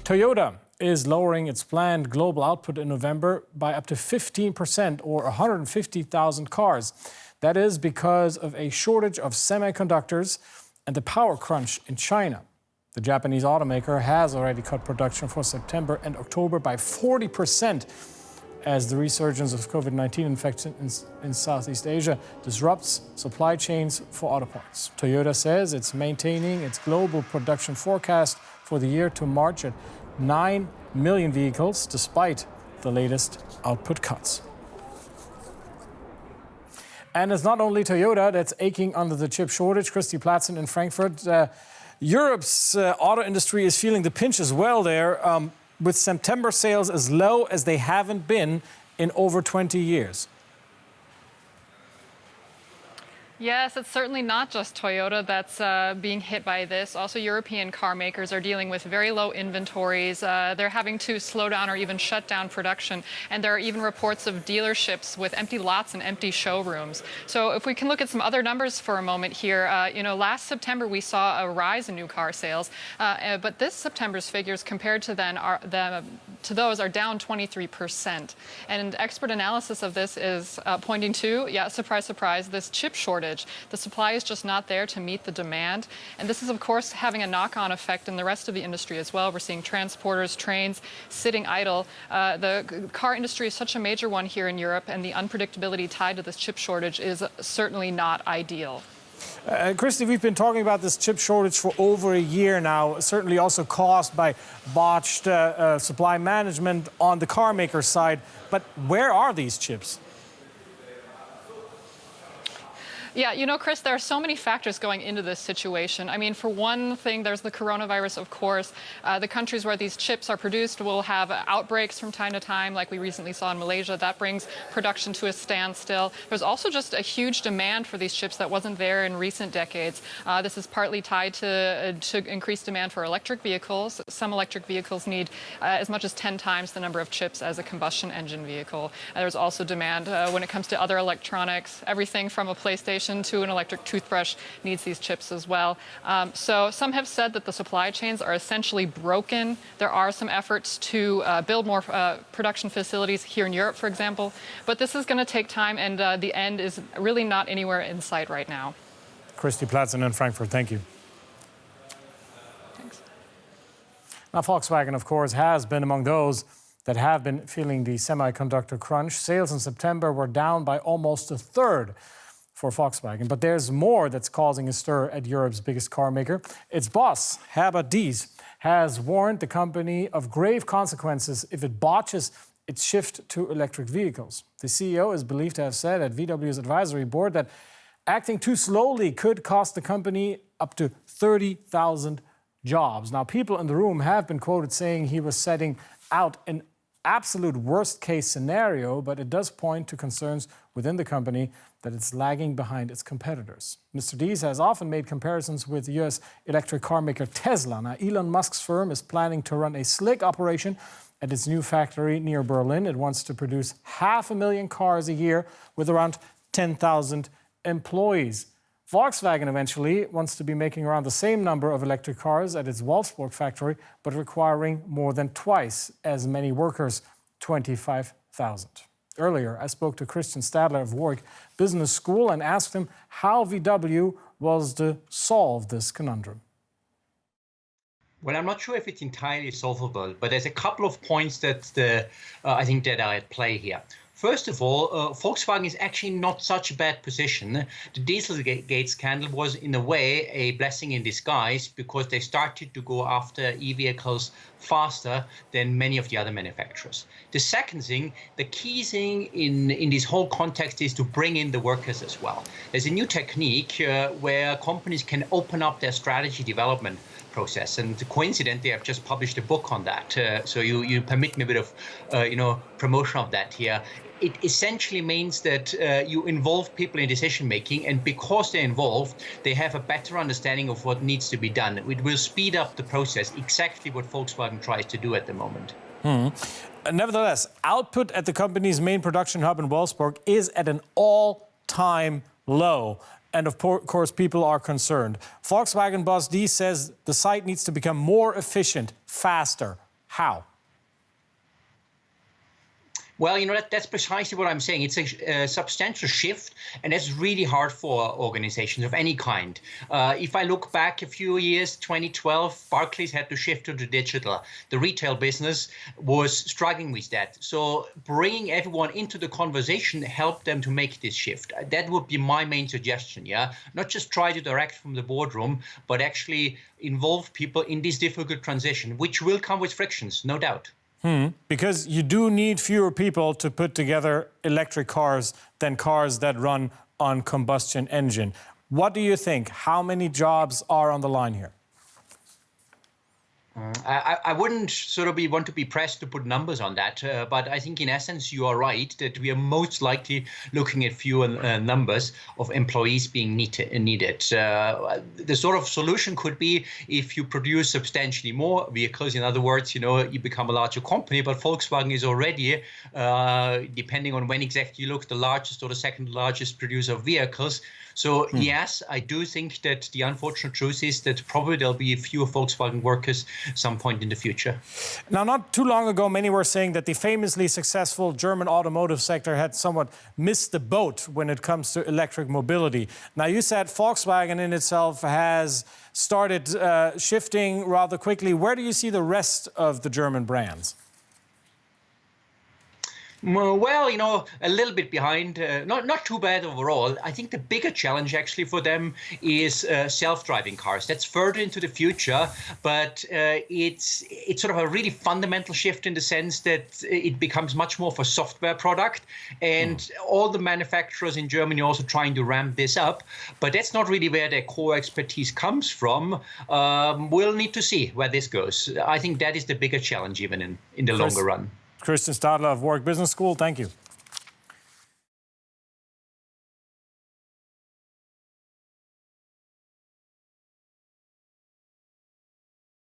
Toyota is lowering its planned global output in November by up to 15% or 150,000 cars. That is because of a shortage of semiconductors and the power crunch in China. The Japanese automaker has already cut production for September and October by 40% as the resurgence of COVID-19 infection in Southeast Asia disrupts supply chains for auto parts. Toyota says it's maintaining its global production forecast for the year to March at 9 million vehicles, despite the latest output cuts. And it's not only Toyota that's aching under the chip shortage. Christy Platzen in Frankfurt. Europe's auto industry is feeling the pinch as well there, with September sales as low as they haven't been in over 20 years. Yes, it's certainly not just Toyota that's being hit by this. Also, European car makers are dealing with very low inventories. They're having to slow down or even shut down production. And there are even reports of dealerships with empty lots and empty showrooms. So if we can look at some other numbers for a moment here, last September we saw a rise in new car sales. But this September's figures compared to those are down 23%. And expert analysis of this is pointing to, surprise, surprise, this chip shortage. The supply is just not there to meet the demand. And this is, of course, having a knock-on effect in the rest of the industry as well. We're seeing transporters, trains sitting idle. The car industry is such a major one here in Europe, and the unpredictability tied to this chip shortage is certainly not ideal. Christy, we've been talking about this chip shortage for over a year now, certainly also caused by botched supply management on the car maker side. But where are these chips? Yeah, Chris, there are so many factors going into this situation. I mean, for one thing, there's the coronavirus, of course. The countries where these chips are produced will have outbreaks from time to time, like we recently saw in Malaysia. That brings production to a standstill. There's also just a huge demand for these chips that wasn't there in recent decades. This is partly tied to increased demand for electric vehicles. Some electric vehicles need as much as 10 times the number of chips as a combustion engine vehicle. There's also demand when it comes to other electronics. Everything from a PlayStation to an electric toothbrush needs these chips as well. So some have said that the supply chains are essentially broken. There are some efforts to build more production facilities here in Europe, for example. But this is going to take time, and the end is really not anywhere in sight right now. Christy Platzen in Frankfurt, thank you. Thanks. Now, Volkswagen, of course, has been among those that have been feeling the semiconductor crunch. Sales in September were down by almost a third for Volkswagen. But there's more that's causing a stir at Europe's biggest car maker. Its boss, Herbert Diess, has warned the company of grave consequences if it botches its shift to electric vehicles. The CEO is believed to have said at VW's advisory board that acting too slowly could cost the company up to 30,000 jobs. Now, people in the room have been quoted saying he was setting out an absolute worst-case scenario, but it does point to concerns within the company that it's lagging behind its competitors. Mr. Diess has often made comparisons with U.S. electric car maker Tesla. Now, Elon Musk's firm is planning to run a slick operation at its new factory near Berlin. It wants to produce 500,000 cars a year with around 10,000 employees. Volkswagen eventually wants to be making around the same number of electric cars at its Wolfsburg factory, but requiring more than twice as many workers, 25,000. Earlier, I spoke to Christian Stadler of Warwick Business School and asked him how VW was to solve this conundrum. Well, I'm not sure if it's entirely solvable, but there's a couple of points that I think that are at play here. First of all, Volkswagen is actually not such a bad position. The Dieselgate scandal was, in a way, a blessing in disguise because they started to go after e-vehicles faster than many of the other manufacturers. The second thing, the key thing in this whole context is to bring in the workers as well. There's a new technique where companies can open up their strategy development process, and coincidentally, I've just published a book on that. So you permit me a bit of promotion of that here. It essentially means that you involve people in decision making, and because they're involved, they have a better understanding of what needs to be done. It will speed up the process, exactly what Volkswagen tries to do at the moment. Nevertheless, output at the company's main production hub in Wolfsburg is at an all-time low. And of course, people are concerned. Volkswagen boss Diess says the site needs to become more efficient, faster. How? Well, that's precisely what I'm saying. It's a substantial shift, and that's really hard for organizations of any kind. If I look back a few years, 2012, Barclays had to shift to the digital. The retail business was struggling with that. So bringing everyone into the conversation helped them to make this shift. That would be my main suggestion, yeah? Not just try to direct from the boardroom, but actually involve people in this difficult transition, which will come with frictions, no doubt. Because you do need fewer people to put together electric cars than cars that run on combustion engine. What do you think? How many jobs are on the line here? I wouldn't sort of want to be pressed to put numbers on that, but I think in essence you are right that we are most likely looking at fewer numbers of employees being needed. The sort of solution could be if you produce substantially more vehicles. In other words, you become a larger company, but Volkswagen is already, depending on when exactly you look, the largest or the second largest producer of vehicles. So yes, I do think that the unfortunate truth is that probably there'll be fewer Volkswagen workers some point in the future. Now, not too long ago, many were saying that the famously successful German automotive sector had somewhat missed the boat when it comes to electric mobility. Now, you said Volkswagen in itself has started shifting rather quickly. Where do you see the rest of the German brands? Well, a little bit behind, not too bad overall. I think the bigger challenge actually for them is self-driving cars. That's further into the future, but it's sort of a really fundamental shift in the sense that it becomes much more of a software product, and all the manufacturers in Germany are also trying to ramp this up, but that's not really where their core expertise comes from. We'll need to see where this goes. I think that is the bigger challenge even in the longer run. Christian Stadler of Warwick Business School, thank you.